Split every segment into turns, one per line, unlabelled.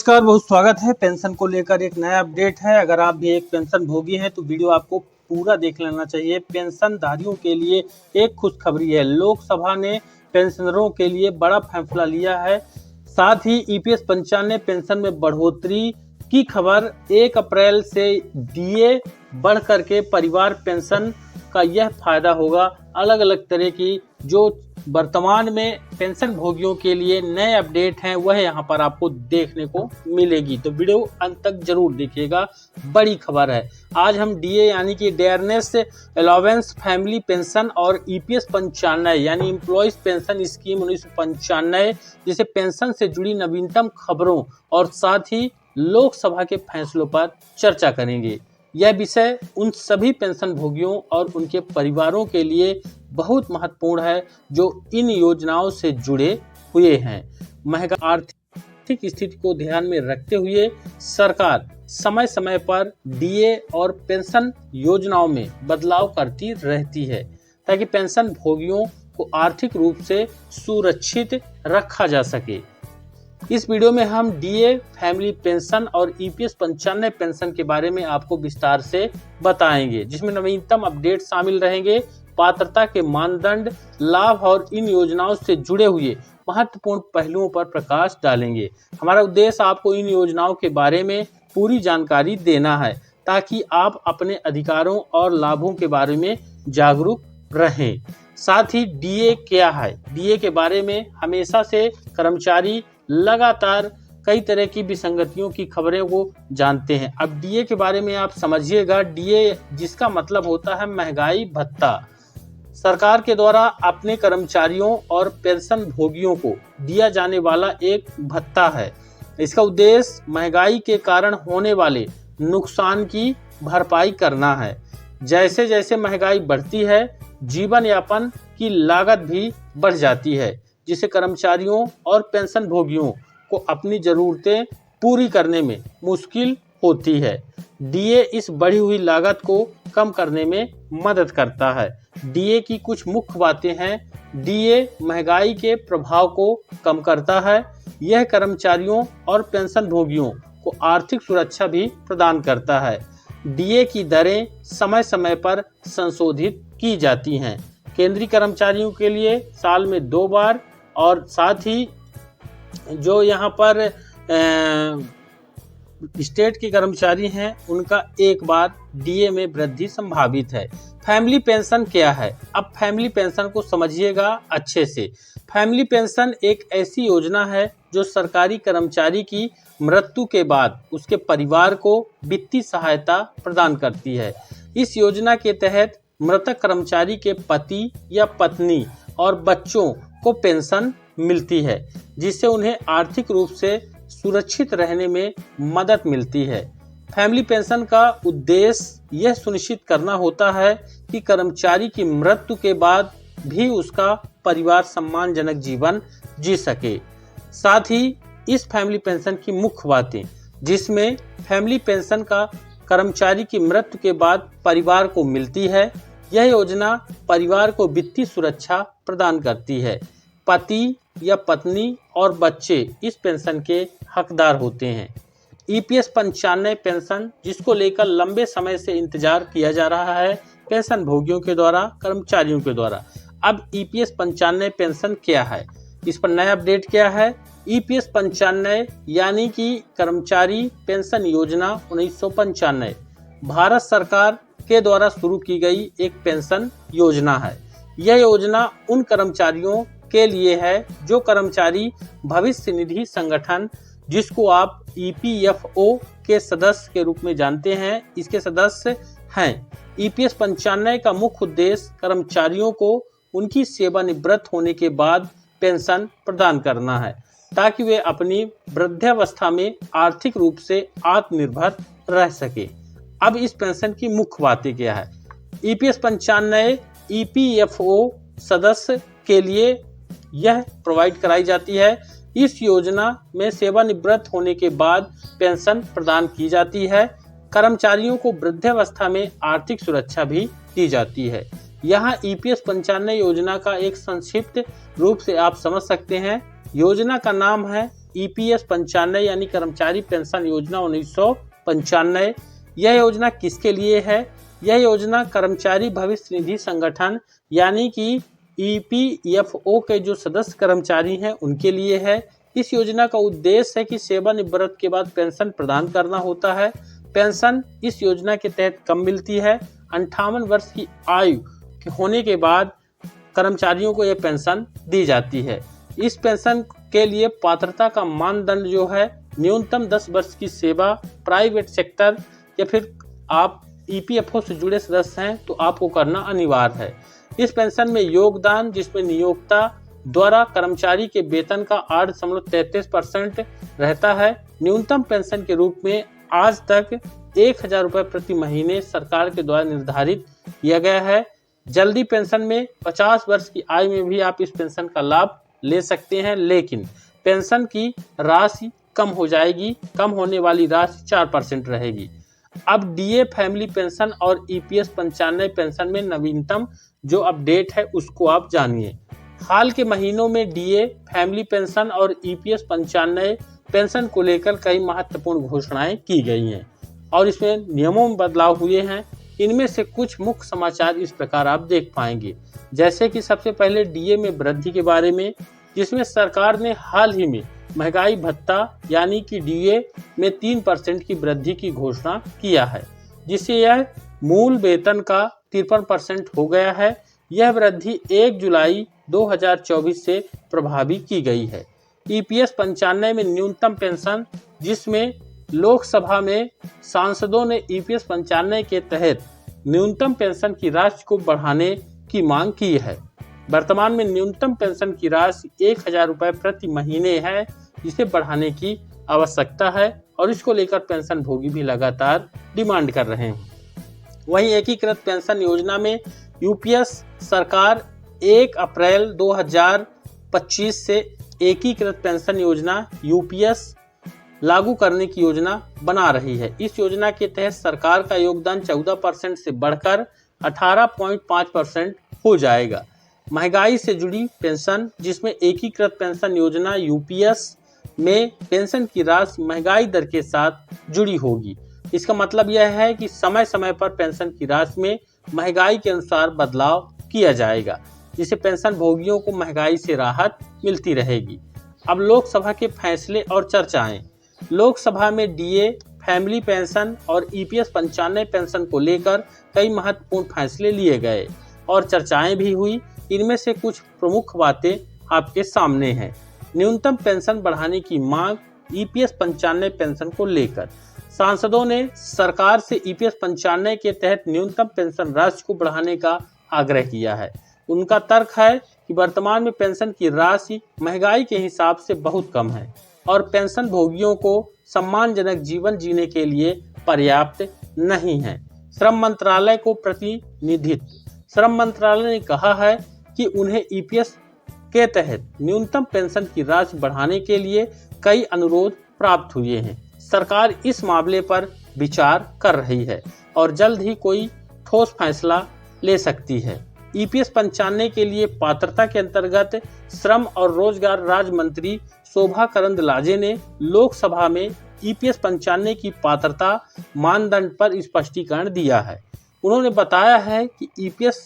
नमस्कार, बहुत स्वागत है। पेंशन को लेकर एक नया अपडेट है। अगर आप भी एक पेंशन भोगी हैं तो वीडियो आपको पूरा देख लेना चाहिए। पेंशनधारियों के लिए एक खुशखबरी है। लोकसभा ने पेंशनरों के लिए बड़ा फैसला लिया है। साथ ही ईपीएस पंचान ने पेंशन में बढ़ोतरी की खबर। 1 अप्रैल से डीए बढ़ करके परिवार पेंशन का यह फायदा होगा। अलग अलग तरह की जो वर्तमान में पेंशन भोगियों के लिए नए अपडेट हैं वह यहाँ पर आपको देखने को मिलेगी, तो वीडियो अंत तक जरूर देखिएगा। बड़ी खबर है। आज हम डीए यानी कि डेयरनेस अलाउंस फैमिली पेंशन और ईपीएस 95 यानी एम्प्लॉयज पेंशन स्कीम 1995 जैसे पेंशन से जुड़ी नवीनतम खबरों और साथ ही लोकसभा के फैसलों पर चर्चा करेंगे। यह विषय उन सभी पेंशन भोगियों और उनके परिवारों के लिए बहुत महत्वपूर्ण है जो इन योजनाओं से जुड़े हुए हैं। महंगा आर्थिक स्थिति को ध्यान में रखते हुए सरकार समय समय पर डीए और पेंशन योजनाओं में बदलाव करती रहती है ताकि पेंशन भोगियों को आर्थिक रूप से सुरक्षित रखा जा सके। इस वीडियो में हम डीए फैमिली पेंशन और ईपीएस 95 पेंशन के बारे में आपको विस्तार से बताएंगे, जिसमें नवीनतम अपडेट शामिल रहेंगे। पात्रता के मानदंड, लाभ और इन योजनाओं से जुड़े हुए महत्वपूर्ण पहलुओं पर प्रकाश डालेंगे। हमारा उद्देश्य आपको इन योजनाओं के बारे में पूरी जानकारी देना है ताकि आप अपने अधिकारों और लाभों के बारे में जागरूक रहें। साथ ही डीए क्या है, डीए के बारे में हमेशा से कर्मचारी लगातार कई तरह की विसंगतियों की खबरों को जानते हैं। अब डीए के बारे में आप समझिएगा। डीए जिसका मतलब होता है महंगाई भत्ता, सरकार के द्वारा अपने कर्मचारियों और पेंशन भोगियों को दिया जाने वाला एक भत्ता है। इसका उद्देश्य महंगाई के कारण होने वाले नुकसान की भरपाई करना है। जैसे जैसे महंगाई बढ़ती है जीवन यापन की लागत भी बढ़ जाती है, जिससे कर्मचारियों और पेंशन भोगियों को अपनी ज़रूरतें पूरी करने में मुश्किल होती है। डीए इस बढ़ी हुई लागत को कम करने में मदद करता है। डीए की कुछ मुख्य बातें हैं। डीए महंगाई के प्रभाव को कम करता है। यह कर्मचारियों और पेंशन भोगियों को आर्थिक सुरक्षा भी प्रदान करता है। डीए की दरें समय समय पर संशोधित की जाती हैं। केंद्रीय कर्मचारियों के लिए साल में 2 बार और साथ ही जो यहाँ पर स्टेट के कर्मचारी हैं उनका 1 बार डीए में वृद्धि संभावित है। फैमिली पेंशन क्या है? अब फैमिली पेंशन को समझिएगा अच्छे से। फैमिली पेंशन एक ऐसी योजना है जो सरकारी कर्मचारी की मृत्यु के बाद उसके परिवार को वित्तीय सहायता प्रदान करती है। इस योजना के तहत मृतक कर्मचारी के पति या पत्नी और बच्चों को पेंशन मिलती है, जिससे उन्हें आर्थिक रूप से सुरक्षित रहने में मदद मिलती है। फैमिली पेंशन का उद्देश्य यह सुनिश्चित करना होता है कि कर्मचारी की मृत्यु के बाद भी उसका परिवार सम्मानजनक जीवन जी सके। साथ ही इस फैमिली पेंशन की मुख्य बातें, जिसमें फैमिली पेंशन का कर्मचारी की मृत्यु के बाद परिवार को मिलती है। यह योजना परिवार को वित्तीय सुरक्षा प्रदान करती है। पति या पत्नी और बच्चे इस पेंशन के हकदार होते हैं। ईपीएस 95 पेंशन, जिसको लेकर लंबे समय से इंतजार किया जा रहा है पेंशन भोगियों के द्वारा, कर्मचारियों के द्वारा। अब ईपीएस 95 पेंशन क्या है, इस पर नया अपडेट क्या है? ईपीएस 95 यानी कि कर्मचारी पेंशन योजना 1995 भारत सरकार के द्वारा शुरू की गई एक पेंशन योजना है। यह योजना उन कर्मचारियों के लिए है जो कर्मचारी भविष्य निधि संगठन, जिसको आप ईपीएफओ के सदस्य के रूप में जानते हैं, इसके सदस्य हैं। ईपीएस 95 का मुख्य उद्देश्य कर्मचारियों को उनकी सेवानिवृत्त होने के बाद पेंशन प्रदान करना है ताकि वे अपनी वृद्धावस्था में आर्थिक रूप से आत्मनिर्भर रह सके। अब इस पेंशन की मुख्य बातें क्या है? ईपीएस 95 ईपीएफओ सदस्य के लिए यह प्रोवाइड कराई जाती है। इस योजना में सेवानिवृत्त होने के बाद पेंशन प्रदान की जाती है। कर्मचारियों को वृद्धावस्था में आर्थिक सुरक्षा भी दी जाती है। यहाँ ईपीएस 95 योजना का एक संक्षिप्त रूप से आप समझ सकते हैं। योजना का नाम है EPS 95 यानी कर्मचारी पेंशन योजना 1995। यह योजना किसके लिए है? यह योजना कर्मचारी भविष्य निधि संगठन यानी कि EPFO के जो सदस्य कर्मचारी हैं उनके लिए है। इस योजना का उद्देश्य है कि सेवानिवृत्ति के बाद पेंशन प्रदान करना होता है। पेंशन इस योजना के तहत कम मिलती है। 58 वर्ष की आयु होने के बाद कर्मचारियों को यह पेंशन दी जाती है। इस पेंशन के लिए पात्रता का मानदंड जो है न्यूनतम 10 वर्ष की सेवा प्राइवेट सेक्टर या फिर आप EPFO से जुड़े सदस्य हैं तो आपको करना अनिवार्य है। इस पेंशन में योगदान जिसमें नियोक्ता द्वारा कर्मचारी के वेतन का 8.33% रहता है। न्यूनतम पेंशन के रूप में आज तक 1000 रुपये प्रति महीने सरकार के द्वारा निर्धारित किया गया है। जल्दी पेंशन में 50 वर्ष की आयु में भी आप इस पेंशन का लाभ ले सकते हैं, लेकिन पेंशन की राशि कम हो जाएगी। कम होने वाली राशि 4% रहेगी। अब DA फैमिली पेंशन और EPS 95 पेंशन में नवीनतम जो अपडेट है उसको आप जानिए। हाल के महीनों में DA फैमिली पेंशन और EPS 95 पेंशन को लेकर कई महत्वपूर्ण घोषणाएं की गई हैं और इसमें नियमों में बदलाव हुए हैं। इनमें से कुछ मुख्य समाचार इस प्रकार आप देख पाएंगे, जैसे कि सबसे पहले DA में वृद्धि के बारे में, जिसमें सरकार ने हाल ही में महंगाई भत्ता यानी कि DA में 3% की वृद्धि की घोषणा किया है, जिससे यह मूल वेतन का 53% हो गया है। यह वृद्धि 1 जुलाई 2024 से प्रभावी की गई है। EPS 95 में न्यूनतम पेंशन, जिसमें लोकसभा में सांसदों ने EPS 95 के तहत न्यूनतम पेंशन की राशि को बढ़ाने की मांग की है। वर्तमान में न्यूनतम पेंशन की राशि 1000 रुपये प्रति महीने है, जिसे बढ़ाने की आवश्यकता है और इसको लेकर पेंशन भोगी भी लगातार डिमांड कर रहे हैं। वहीं एकीकृत पेंशन योजना में UPS सरकार 1 अप्रैल 2025 से एकीकृत पेंशन योजना UPS लागू करने की योजना बना रही है। इस योजना के तहत सरकार का योगदान 14% से बढ़कर 18.5% हो जाएगा। महंगाई से जुड़ी पेंशन, जिसमें एकीकृत पेंशन योजना UPS में पेंशन की राशि महंगाई दर के साथ जुड़ी होगी। इसका मतलब यह है कि समय समय पर पेंशन की राशि में महंगाई के अनुसार बदलाव किया जाएगा, जिससे पेंशन भोगियों को महंगाई से राहत मिलती रहेगी। अब लोकसभा के फैसले और चर्चाएं। लोकसभा में DA फैमिली पेंशन और EPS 95 पेंशन को लेकर कई महत्वपूर्ण फैसले लिए गए और चर्चाएं भी हुई। इनमें से कुछ प्रमुख बातें आपके सामने हैं। न्यूनतम पेंशन बढ़ाने की मांग EPS 95 पेंशन को लेकर सांसदों ने सरकार से EPS 95 के तहत न्यूनतम पेंशन राशि को बढ़ाने का आग्रह किया है। उनका तर्क है कि वर्तमान में पेंशन की राशि महंगाई के हिसाब से बहुत कम है और पेंशन भोगियों को सम्मानजनक जीवन जीने के लिए पर्याप्त नहीं है। श्रम मंत्रालय को प्रतिनिधित्व। श्रम मंत्रालय ने कहा है कि उन्हें EPS के तहत न्यूनतम पेंशन की राशि बढ़ाने के लिए कई अनुरोध प्राप्त हुए हैं। सरकार इस मामले पर विचार कर रही है और जल्द ही कोई ठोस फैसला ले सकती है। EPS 95 के लिए पात्रता के अंतर्गत श्रम और रोजगार राज्य मंत्री शोभा करंदलाजे ने लोकसभा में EPS 95 की पात्रता मानदंड पर स्पष्टीकरण दिया है। उन्होंने बताया है कि EPS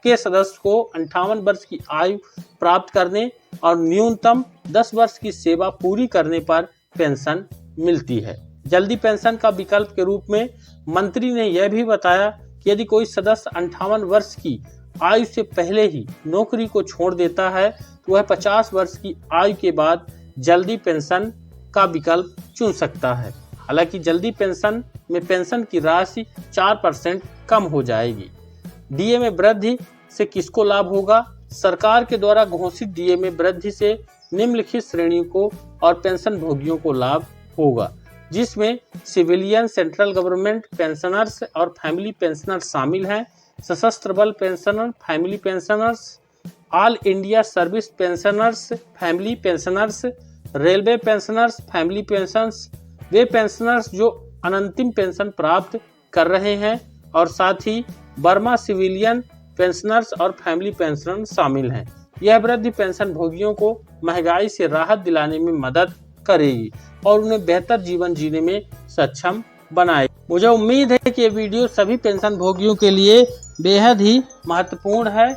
के सदस्य को 58 वर्ष की आयु प्राप्त करने और न्यूनतम 10 वर्ष की सेवा पूरी करने पर पेंशन मिलती है। जल्दी पेंशन का विकल्प के रूप में मंत्री ने यह भी बताया कि यदि कोई सदस्य 58 वर्ष की आयु से पहले ही नौकरी को छोड़ देता है तो वह 50 वर्ष की आयु के बाद जल्दी पेंशन का विकल्प चुन सकता है। हालांकि जल्दी पेंशन में पेंशन की राशि 4% कम हो जाएगी। DA में वृद्धि से किसको लाभ होगा? सरकार के द्वारा घोषित DA में वृद्धि से निम्नलिखित श्रेणियों को और पेंशन भोगियों को लाभ होगा, जिसमें सिविलियन, सेंट्रल गवर्नमेंट पेंशनर्स और फैमिली पेंशनर्स शामिल हैं। सशस्त्र बल pensioner, family pensioners, all India service pensioners, family pensioners, railway pensioners, family pensioners, वे पेंशनर्स जो अनंतिम पेंशन प्राप्त कर रहे हैं और साथ ही बर्मा सिविलियन पेंशनर्स और फैमिली पेंशनर शामिल हैं। यह वृद्धि पेंशन भोगियों को महंगाई से राहत दिलाने में मदद करेगी और उन्हें बेहतर जीवन जीने में सक्षम बनाएगी। मुझे उम्मीद है कि ये वीडियो सभी पेंशन भोगियों के लिए बेहद ही महत्वपूर्ण है।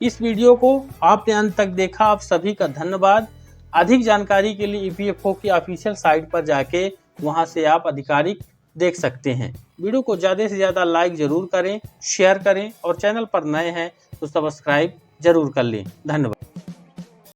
इस वीडियो को आपने अंत तक देखा, आप सभी का धन्यवाद। अधिक जानकारी के लिए EPFO की ऑफिशियल साइट पर जाके वहां से आप आधिकारिक देख सकते हैं। वीडियो को ज़्यादा से ज़्यादा लाइक जरूर करें, शेयर करें और चैनल पर नए हैं तो सब्सक्राइब जरूर कर लें। धन्यवाद।